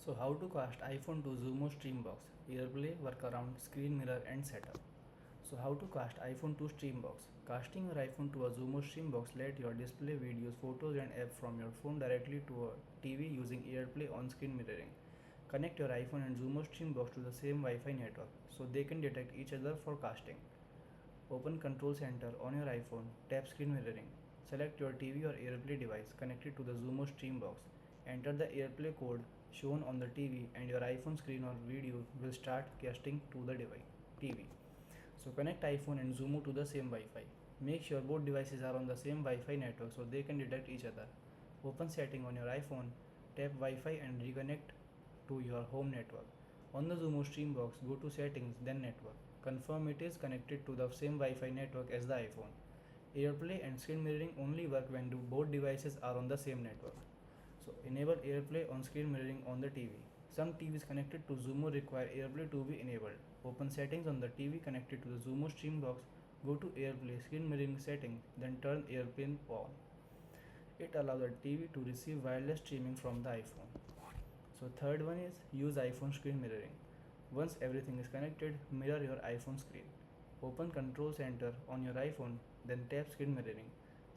So how to cast iPhone to Xumo Streambox, AirPlay, Workaround, Screen Mirror and Setup. So how to cast iPhone to Streambox. Casting your iPhone to a Xumo Streambox let your display videos, photos and app from your phone directly to a TV using AirPlay on-screen mirroring. Connect your iPhone and Xumo Streambox to the same Wi-Fi network so they can detect each other for casting. Open Control Center on your iPhone, tap Screen Mirroring. Select your TV or AirPlay device connected to the Xumo Streambox. Enter the AirPlay code shown on the TV and your iPhone screen or video will start casting to the device TV. So connect iPhone and Xumo to the same Wi-Fi. Make sure both devices are on the same Wi-Fi network so they can detect each other. Open Setting on your iPhone, tap Wi-Fi and reconnect to your home network. On the Xumo Streambox, go to Settings, then Network. Confirm it is connected to the same Wi-Fi network as the iPhone. AirPlay and screen mirroring only work when both devices are on the same network. So enable AirPlay on screen mirroring on the TV. Some TVs connected to Xumo require AirPlay to be enabled. Open settings on the TV connected to the Xumo Streambox. Go to AirPlay screen mirroring setting, then turn AirPlay on. It allows the TV to receive wireless streaming from the iPhone. So third one is use iPhone screen mirroring. Once everything is connected, mirror your iPhone screen. Open Control Center on your iPhone, then tap Screen Mirroring.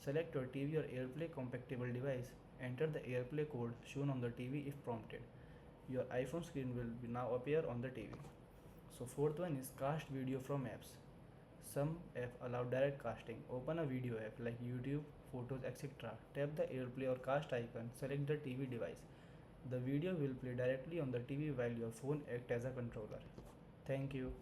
Select your TV or AirPlay compatible device. Enter the AirPlay code shown on the TV if prompted. Your iPhone screen will now appear on the TV. So fourth one is cast video from apps. Some apps allow direct casting. Open a video app like YouTube, Photos, etc. Tap the AirPlay or cast icon. Select the TV device. The video will play directly on the TV while your phone acts as a controller. Thank you.